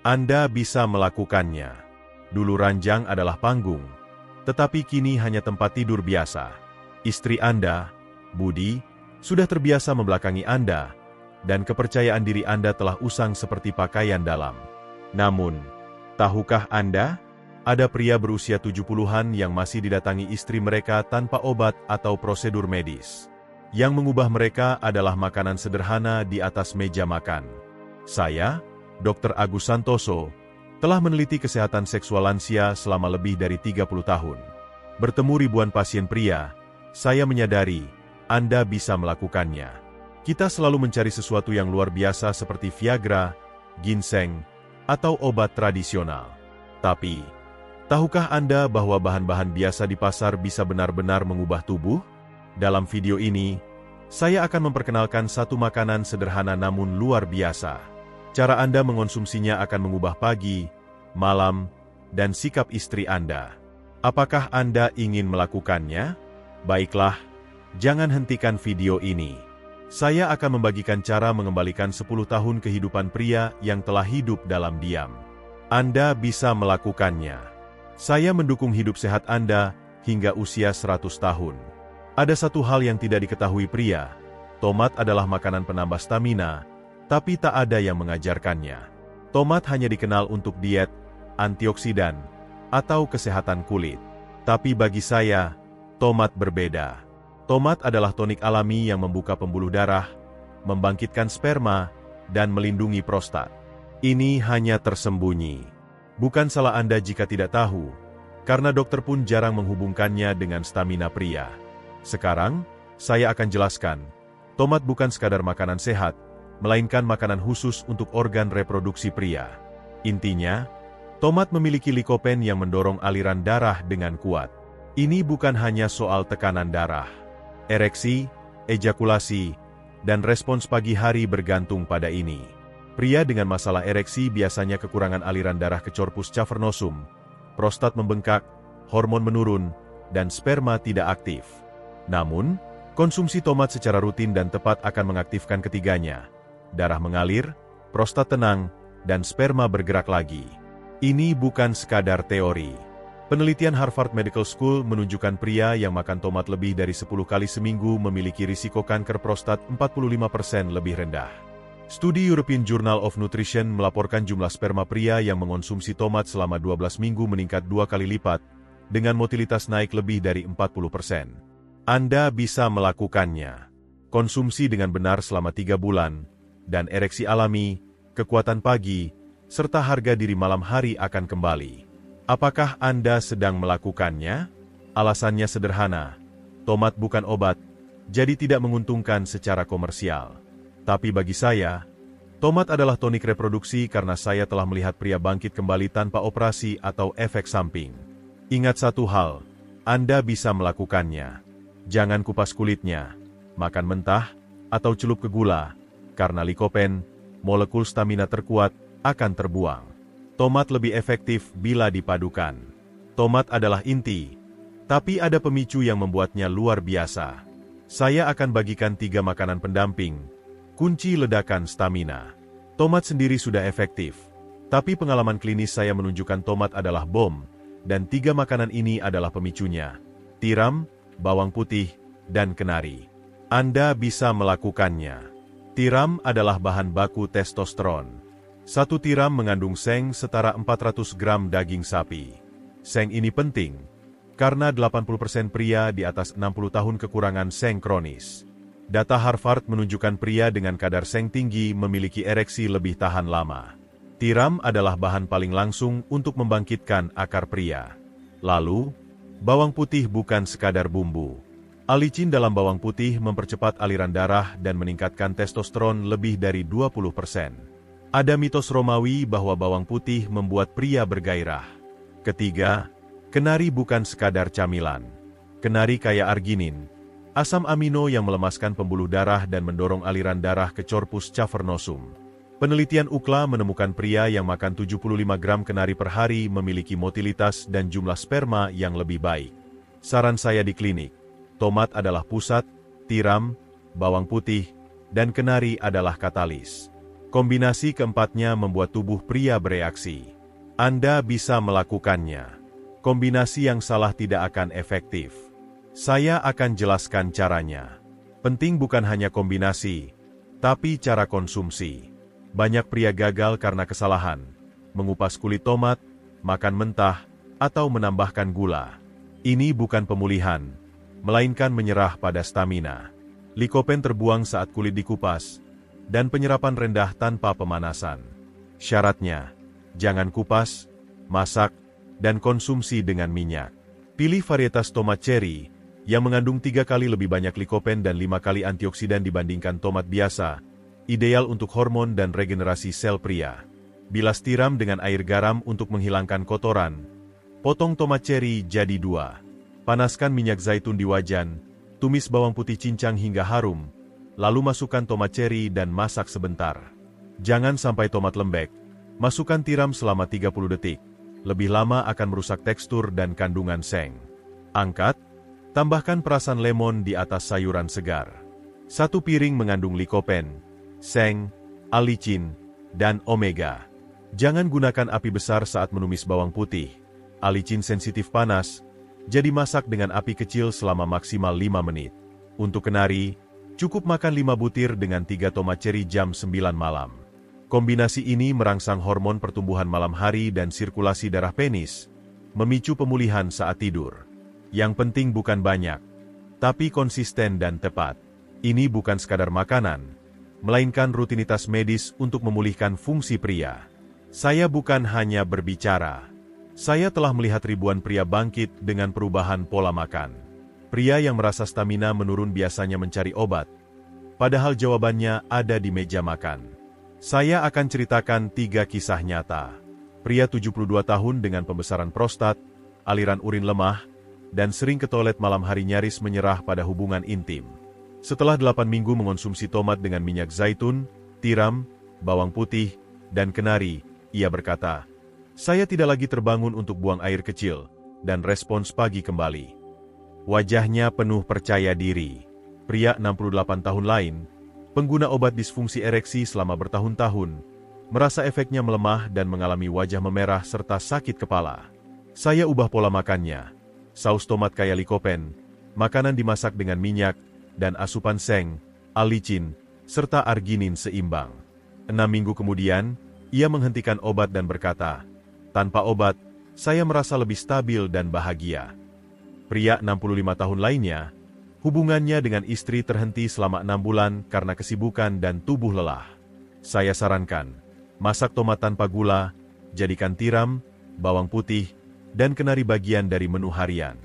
Anda bisa melakukannya. Dulu ranjang adalah panggung, tetapi kini hanya tempat tidur biasa. Istri Anda, Budi, sudah terbiasa membelakangi Anda, dan kepercayaan diri Anda telah usang seperti pakaian dalam. Namun, tahukah Anda? Ada pria berusia 70-an yang masih didatangi istri mereka tanpa obat atau prosedur medis. Yang mengubah mereka adalah makanan sederhana di atas meja makan. Saya, Dr. Agus Santoso, telah meneliti kesehatan seksual lansia selama lebih dari 30 tahun. Bertemu ribuan pasien pria, saya menyadari Anda bisa melakukannya. Kita selalu mencari sesuatu yang luar biasa seperti Viagra, ginseng, atau obat tradisional. Tapi, tahukah Anda bahwa bahan-bahan biasa di pasar bisa benar-benar mengubah tubuh? Dalam video ini, saya akan memperkenalkan satu makanan sederhana namun luar biasa. Cara Anda mengonsumsinya akan mengubah pagi, malam, dan sikap istri Anda. Apakah Anda ingin melakukannya? Baiklah, jangan hentikan video ini. Saya akan membagikan cara mengembalikan 10 tahun kehidupan pria yang telah hidup dalam diam. Anda bisa melakukannya. Saya mendukung hidup sehat Anda hingga usia 100 tahun. Ada satu hal yang tidak diketahui pria. Tomat adalah makanan penambah stamina, tapi tak ada yang mengajarkannya. Tomat hanya dikenal untuk diet, antioksidan, atau kesehatan kulit. Tapi bagi saya, tomat berbeda. Tomat adalah tonik alami yang membuka pembuluh darah, membangkitkan sperma, dan melindungi prostat. Ini hanya tersembunyi. Bukan salah Anda jika tidak tahu, karena dokter pun jarang menghubungkannya dengan stamina pria. Sekarang, saya akan jelaskan. Tomat bukan sekadar makanan sehat, melainkan makanan khusus untuk organ reproduksi pria. Intinya, tomat memiliki likopen yang mendorong aliran darah dengan kuat. Ini bukan hanya soal tekanan darah. Ereksi, ejakulasi, dan respons pagi hari bergantung pada ini. Pria dengan masalah ereksi biasanya kekurangan aliran darah ke corpus cavernosum, prostat membengkak, hormon menurun, dan sperma tidak aktif. Namun, konsumsi tomat secara rutin dan tepat akan mengaktifkan ketiganya. Darah mengalir, prostat tenang, dan sperma bergerak lagi. Ini bukan sekadar teori. Penelitian Harvard Medical School menunjukkan pria yang makan tomat lebih dari 10 kali seminggu memiliki risiko kanker prostat 45% lebih rendah. Studi European Journal of Nutrition melaporkan jumlah sperma pria yang mengonsumsi tomat selama 12 minggu meningkat 2 kali lipat, dengan motilitas naik lebih dari 40%. Anda bisa melakukannya. Konsumsi dengan benar selama 3 bulan, dan ereksi alami, kekuatan pagi, serta harga diri malam hari akan kembali. Apakah Anda sedang melakukannya? Alasannya sederhana. Tomat bukan obat, jadi tidak menguntungkan secara komersial. Tapi bagi saya, tomat adalah tonik reproduksi karena saya telah melihat pria bangkit kembali tanpa operasi atau efek samping. Ingat satu hal, Anda bisa melakukannya. Jangan kupas kulitnya, makan mentah, atau celup ke gula, karena likopen, molekul stamina terkuat, akan terbuang. Tomat lebih efektif bila dipadukan. Tomat adalah inti, tapi ada pemicu yang membuatnya luar biasa. Saya akan bagikan 3 makanan pendamping, kunci ledakan stamina. Tomat sendiri sudah efektif, tapi pengalaman klinis saya menunjukkan tomat adalah bom, dan 3 makanan ini adalah pemicunya. Tiram, bawang putih, dan kenari. Anda bisa melakukannya. Tiram adalah bahan baku testosteron. 1 tiram mengandung seng setara 400 gram daging sapi. Seng ini penting, karena 80% pria di atas 60 tahun kekurangan seng kronis. Data Harvard menunjukkan pria dengan kadar seng tinggi memiliki ereksi lebih tahan lama. Tiram adalah bahan paling langsung untuk membangkitkan akar pria. Lalu, bawang putih bukan sekadar bumbu. Alicin dalam bawang putih mempercepat aliran darah dan meningkatkan testosteron lebih dari 20%. Ada mitos Romawi bahwa bawang putih membuat pria bergairah. Ketiga, kenari bukan sekadar camilan. Kenari kaya arginin, asam amino yang melemaskan pembuluh darah dan mendorong aliran darah ke corpus cavernosum. Penelitian UCLA menemukan pria yang makan 75 gram kenari per hari memiliki motilitas dan jumlah sperma yang lebih baik. Saran saya di klinik, tomat adalah pusat, tiram, bawang putih, dan kenari adalah katalis. Kombinasi keempatnya membuat tubuh pria bereaksi. Anda bisa melakukannya. Kombinasi yang salah tidak akan efektif. Saya akan jelaskan caranya. Penting bukan hanya kombinasi, tapi cara konsumsi. Banyak pria gagal karena kesalahan. Mengupas kulit tomat, makan mentah, atau menambahkan gula. Ini bukan pemulihan, melainkan menyerah pada stamina. Likopen terbuang saat kulit dikupas, dan penyerapan rendah tanpa pemanasan. Syaratnya, jangan kupas, masak, dan konsumsi dengan minyak. Pilih varietas tomat cherry, yang mengandung 3 kali lebih banyak likopen dan 5 kali antioksidan dibandingkan tomat biasa, ideal untuk hormon dan regenerasi sel pria. Bilas tiram dengan air garam untuk menghilangkan kotoran. Potong tomat cherry jadi 2. Panaskan minyak zaitun di wajan, tumis bawang putih cincang hingga harum, lalu masukkan tomat cherry dan masak sebentar. Jangan sampai tomat lembek. Masukkan tiram selama 30 detik. Lebih lama akan merusak tekstur dan kandungan seng. Angkat, tambahkan perasan lemon di atas sayuran segar. 1 piring mengandung likopen, seng, alicin, dan omega. Jangan gunakan api besar saat menumis bawang putih. Alicin sensitif panas, jadi masak dengan api kecil selama maksimal 5 menit. Untuk kenari, cukup makan 5 butir dengan 3 tomat cherry jam 9 malam. Kombinasi ini merangsang hormon pertumbuhan malam hari dan sirkulasi darah penis, memicu pemulihan saat tidur. Yang penting bukan banyak, tapi konsisten dan tepat. Ini bukan sekadar makanan, melainkan rutinitas medis untuk memulihkan fungsi pria. Saya bukan hanya berbicara. Saya telah melihat ribuan pria bangkit dengan perubahan pola makan. Pria yang merasa stamina menurun biasanya mencari obat, padahal jawabannya ada di meja makan. Saya akan ceritakan 3 kisah nyata. Pria 72 tahun dengan pembesaran prostat, aliran urin lemah, dan sering ke toilet malam hari nyaris menyerah pada hubungan intim. Setelah 8 minggu mengonsumsi tomat dengan minyak zaitun, tiram, bawang putih, dan kenari, ia berkata, "Saya tidak lagi terbangun untuk buang air kecil," dan respons pagi kembali. Wajahnya penuh percaya diri. Pria 68 tahun lain, pengguna obat disfungsi ereksi selama bertahun-tahun, merasa efeknya melemah dan mengalami wajah memerah serta sakit kepala. Saya ubah pola makannya. Saus tomat kaya likopen, makanan dimasak dengan minyak, dan asupan seng, alicin, serta arginin seimbang. 6 minggu kemudian, ia menghentikan obat dan berkata, "Tanpa obat, saya merasa lebih stabil dan bahagia." Pria 65 tahun lainnya, hubungannya dengan istri terhenti selama 6 bulan karena kesibukan dan tubuh lelah. Saya sarankan, masak tomat tanpa gula, jadikan tiram, bawang putih, dan kenari bagian dari menu harian.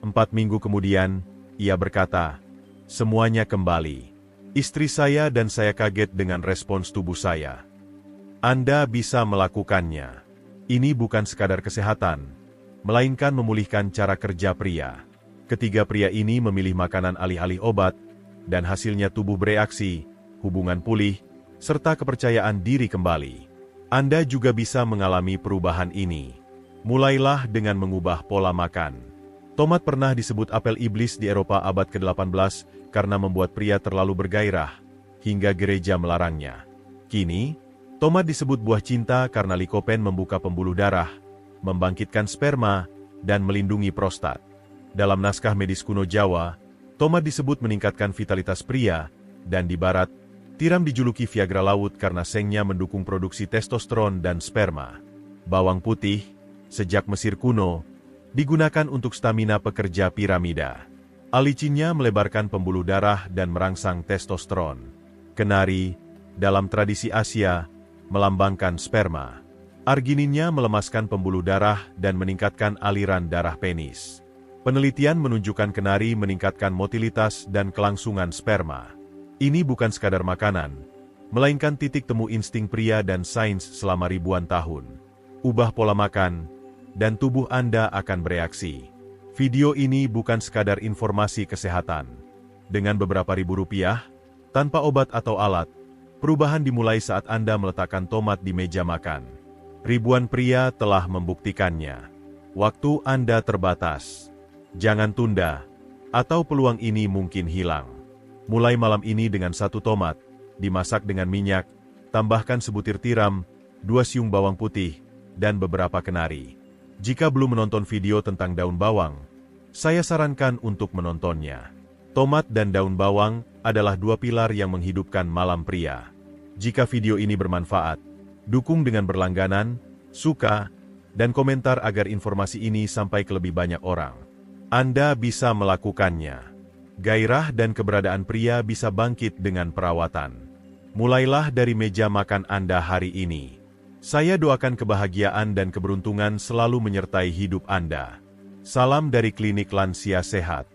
4 minggu kemudian, ia berkata, "Semuanya kembali. Istri saya dan saya kaget dengan respons tubuh saya." Anda bisa melakukannya. Ini bukan sekadar kesehatan, melainkan memulihkan cara kerja pria. Ketiga pria ini memilih makanan alih-alih obat, dan hasilnya tubuh bereaksi, hubungan pulih, serta kepercayaan diri kembali. Anda juga bisa mengalami perubahan ini. Mulailah dengan mengubah pola makan. Tomat pernah disebut apel iblis di Eropa abad ke-18 karena membuat pria terlalu bergairah, hingga gereja melarangnya. Kini, tomat disebut buah cinta karena likopen membuka pembuluh darah, membangkitkan sperma, dan melindungi prostat. Dalam naskah medis kuno Jawa, tomat disebut meningkatkan vitalitas pria, dan di barat, tiram dijuluki Viagra laut karena sengnya mendukung produksi testosteron dan sperma. Bawang putih, sejak Mesir kuno, digunakan untuk stamina pekerja piramida. Alicinnya melebarkan pembuluh darah dan merangsang testosteron. Kenari, dalam tradisi Asia, melambangkan sperma. Argininnya melemaskan pembuluh darah dan meningkatkan aliran darah penis. Penelitian menunjukkan kenari meningkatkan motilitas dan kelangsungan sperma. Ini bukan sekadar makanan, melainkan titik temu insting pria dan sains selama ribuan tahun. Ubah pola makan, dan tubuh Anda akan bereaksi. Video ini bukan sekadar informasi kesehatan. Dengan beberapa ribu rupiah, tanpa obat atau alat, perubahan dimulai saat Anda meletakkan tomat di meja makan. Ribuan pria telah membuktikannya. Waktu Anda terbatas. Jangan tunda, atau peluang ini mungkin hilang. Mulai malam ini dengan 1 tomat, dimasak dengan minyak, tambahkan sebutir tiram, 2 siung bawang putih, dan beberapa kenari. Jika belum menonton video tentang daun bawang, saya sarankan untuk menontonnya. Tomat dan daun bawang adalah 2 pilar yang menghidupkan malam pria. Jika video ini bermanfaat, dukung dengan berlangganan, suka, dan komentar agar informasi ini sampai ke lebih banyak orang. Anda bisa melakukannya. Gairah dan keberadaan pria bisa bangkit dengan perawatan. Mulailah dari meja makan Anda hari ini. Saya doakan kebahagiaan dan keberuntungan selalu menyertai hidup Anda. Salam dari Klinik Lansia Sehat.